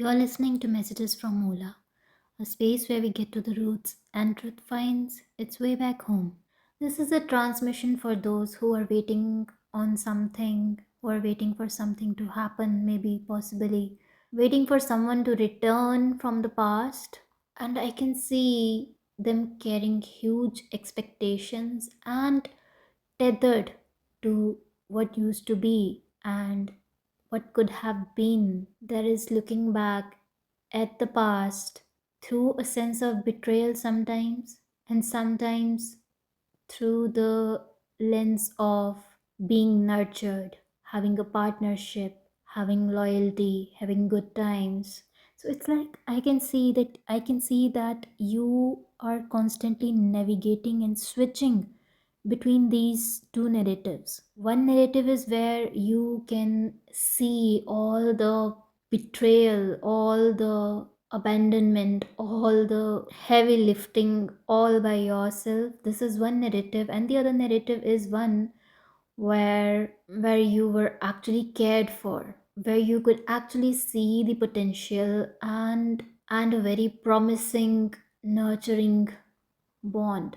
You're listening to Messages from Mola, a space where we get to the roots and truth finds its way back home. This is a transmission for those who are waiting on something, who are waiting for something to happen, maybe, possibly, waiting for someone to return from the past. And I can see them carrying huge expectations and tethered to what used to be and what could have been. There is looking back at the past through a sense of betrayal sometimes, and sometimes through the lens of being nurtured, having a partnership, having loyalty, having good times. So it's like I can see that you are constantly navigating and switching between these two narratives. One narrative is where you can see all the betrayal, all the abandonment, all the heavy lifting all by yourself. This is one narrative, and the other narrative is one where you were actually cared for, where you could actually see the potential and a very promising, nurturing bond,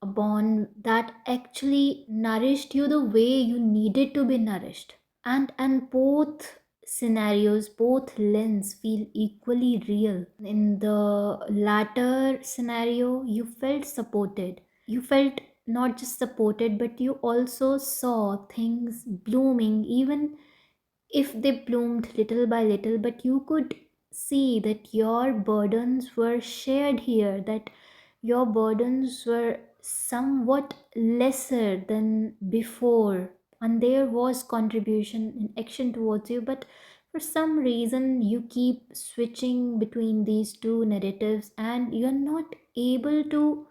a bond that actually nourished you the way you needed to be nourished. And both scenarios, both lens feel equally real. In the latter scenario, you felt supported. You felt not just supported, but you also saw things blooming, even if they bloomed little by little. But you could see that your burdens were shared here, that your burdens were somewhat lesser than before, and there was contribution and action towards you. But for some reason you keep switching between these two narratives, and you're not able to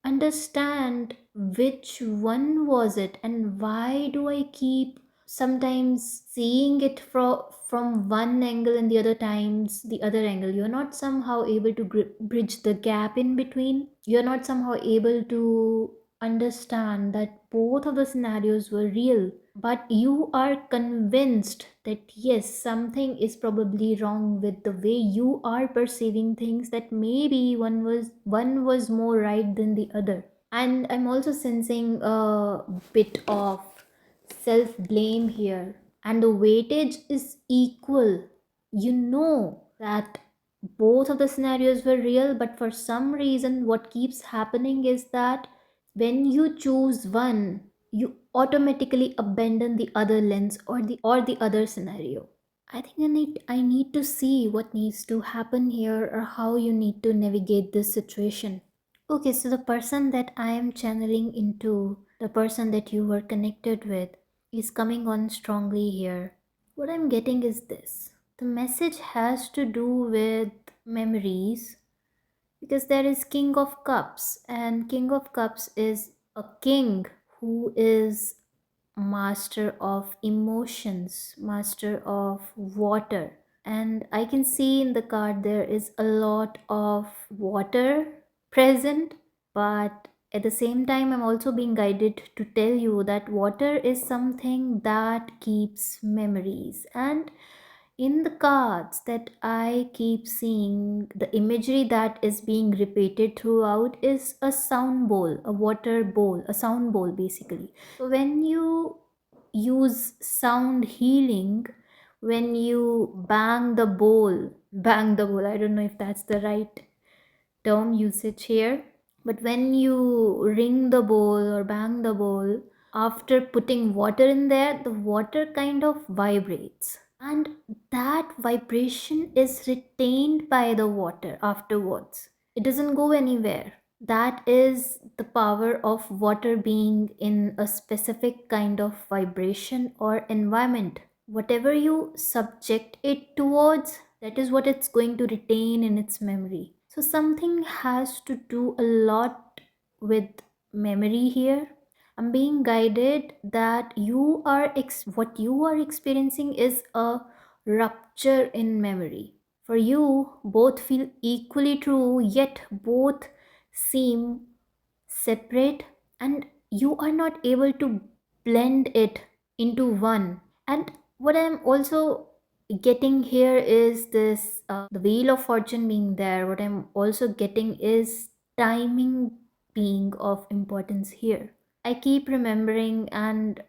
understand which one was it, and why do I keep sometimes seeing it from one angle and the other times the other angle. You're not somehow able to bridge the gap in between. You're not somehow able to understand that both of the scenarios were real, but you are convinced that yes, something is probably wrong with the way you are perceiving things, that maybe one was more right than the other. And I'm also sensing a bit of self blame here, and the weightage is equal. You know that both of the scenarios were real, but for some reason, what keeps happening is that when you choose one, you automatically abandon the other lens, or the other scenario. I think I need to see what needs to happen here, or how you need to navigate this situation. Okay, so the person that I am channeling into, the person that you were connected with, is coming on strongly here. What I'm getting is this: the message has to do with memories, because there is King of Cups, and King of Cups is a king who is master of emotions, master of water. And I can see in the card there is a lot of water present, but at the same time, I'm also being guided to tell you that water is something that keeps memories. And in the cards that I keep seeing, the imagery that is being repeated throughout is a sound bowl, a water bowl, a sound bowl basically. So when you use sound healing, when you bang the bowl, I don't know if that's the right term usage here, but when you ring the bowl or bang the bowl, after putting water in there, the water kind of vibrates, and that vibration is retained by the water afterwards. It doesn't go anywhere. That is the power of water being in a specific kind of vibration or environment. Whatever you subject it towards, that is what it's going to retain in its memory. So something has to do a lot with memory here. I'm being guided that what you are experiencing is a rupture in memory. For you, both feel equally true, yet both seem separate, and you are not able to blend it into one. And what I'm also getting here is this the wheel of fortune being there. What I'm also getting is timing being of importance here. I keep remembering, and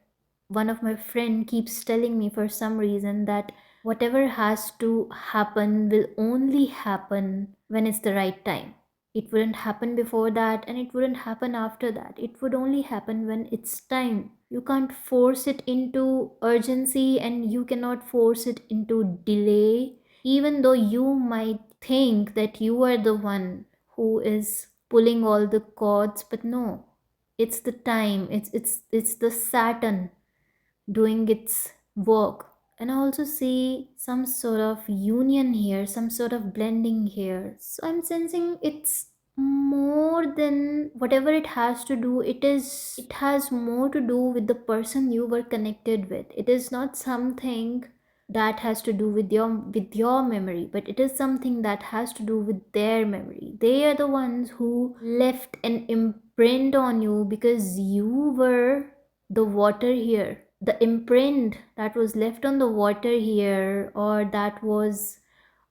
one of my friend keeps telling me for some reason that whatever has to happen will only happen when it's the right time. It wouldn't happen before that, and it wouldn't happen after that. It would only happen when it's time. You can't force it into urgency, and you cannot force it into delay, even though you might think that you are the one who is pulling all the cords. But no, it's the time, it's the Saturn doing its work. And I also see some sort of union here, some sort of blending here. So I'm sensing it's more than whatever it has to do. It has more to do with the person you were connected with. It is not something that has to do with your memory, but it is something that has to do with their memory. They are the ones who left an imprint on you because you were the water here. The imprint that was left on the water here, or that was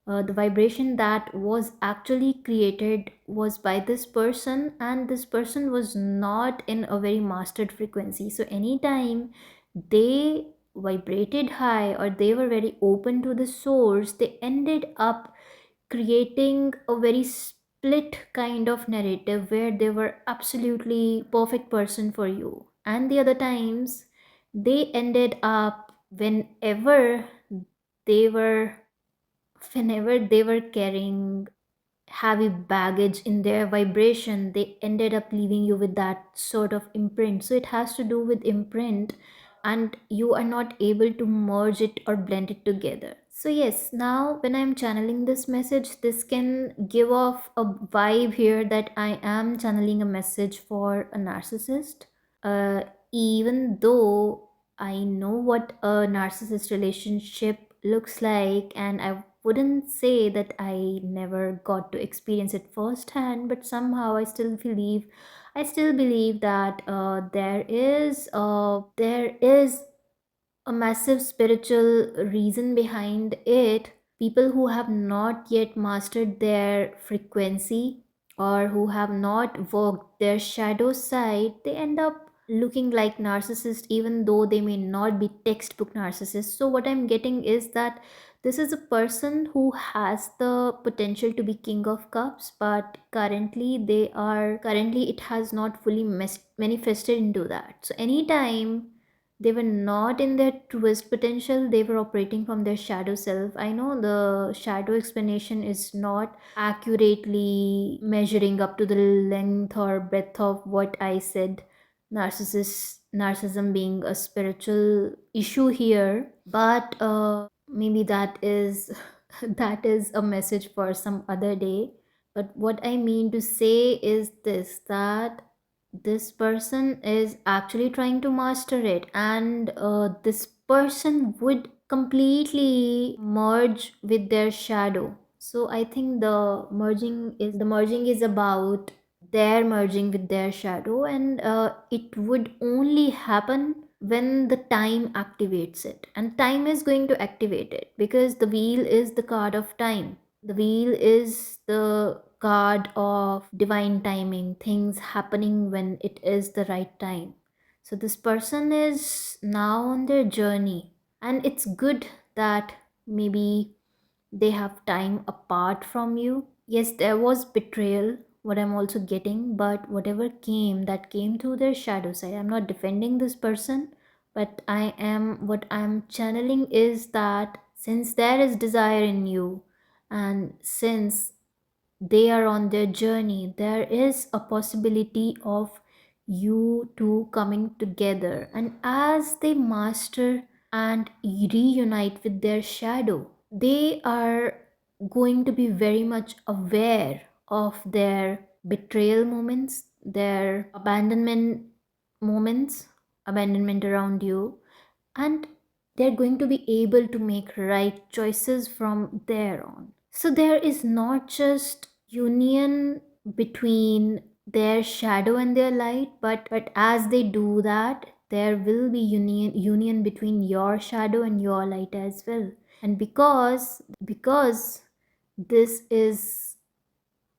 the vibration that was actually created, was by this person, and this person was not in a very mastered frequency. So anytime they vibrated high, or they were very open to the source, they ended up creating a very split kind of narrative where they were absolutely perfect person for you. And the other times they ended up, they were whenever they were carrying heavy baggage in their vibration, they ended up leaving you with that sort of imprint. So it has to do with imprint, and you are not able to merge it or blend it together. So yes, now when I'm channeling this message, this can give off a vibe here that I am channeling a message for a narcissist. uh, Even though I know what a narcissist relationship looks like, and I wouldn't say that I never got to experience it firsthand, but somehow I still believe that there is a massive spiritual reason behind it. People who have not yet mastered their frequency, or who have not worked their shadow side, they end up looking like narcissists, even though they may not be textbook narcissists. So what I'm getting is that this is a person who has the potential to be king of cups, but currently it has not fully manifested into that. So anytime they were not in their truest potential, they were operating from their shadow self. I know the shadow explanation is not accurately measuring up to the length or breadth of what I said, narcissism being a spiritual issue here, but maybe that is that is a message for some other day. But what I mean to say is this, that this person is actually trying to master it, and this person would completely merge with their shadow. So I think the merging is about their merging with their shadow, and it would only happen when the time activates it. And time is going to activate it, because the wheel is the card of time. The wheel is the card of divine timing, things happening when it is the right time. So this person is now on their journey, and it's good that maybe they have time apart from you. Yes, there was betrayal, what I'm also getting, but whatever came, that came through their shadow side. I'm not defending this person, but what I'm channeling is that since there is desire in you, and since they are on their journey, there is a possibility of you two coming together. And as they master and reunite with their shadow, they are going to be very much aware of their betrayal moments, their abandonment around you, and they're going to be able to make right choices from there on. So there is not just union between their shadow and their light, but as they do that, there will be union between your shadow and your light as well. And because this is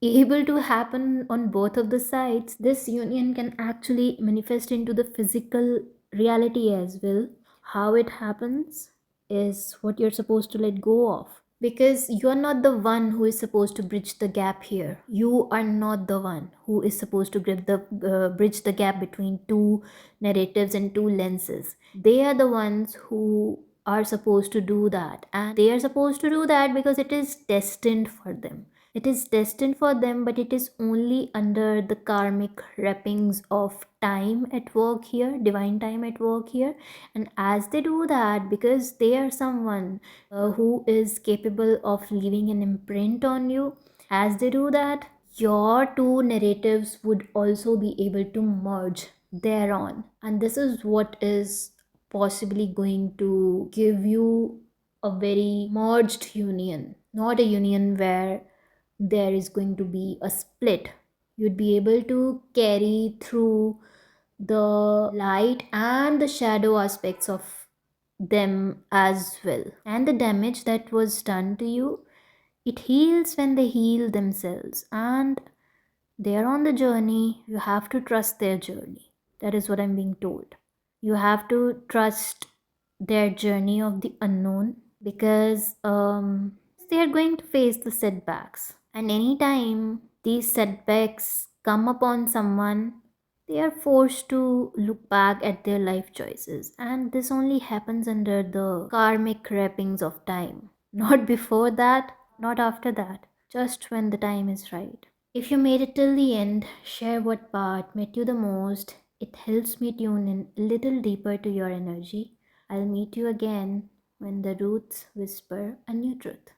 able to happen on both of the sides, this union can actually manifest into the physical reality as well. How it happens is what you're supposed to let go of, because you're not the one who is supposed to bridge the gap here. You are not the one who is supposed to bridge the gap between two narratives and two lenses. They are the ones who are supposed to do that, and they are supposed to do that because it is destined for them. It is destined for them, but it is only under the karmic wrappings of time at work here, divine time at work here. And as they do that, because they are someone who is capable of leaving an imprint on you, as they do that, your two narratives would also be able to merge thereon. And this is what is possibly going to give you a very merged union, not a union where there is going to be a split. You'd be able to carry through the light and the shadow aspects of them as well. And the damage that was done to you, it heals when they heal themselves. And they're on the journey. You have to trust their journey. That is what I'm being told. You have to trust their journey of the unknown, because they are going to face the setbacks. And anytime these setbacks come upon someone, they are forced to look back at their life choices. And this only happens under the karmic wrappings of time. Not before that, not after that, just when the time is right. If you made it till the end, share what part met you the most. It helps me tune in a little deeper to your energy. I'll meet you again when the roots whisper a new truth.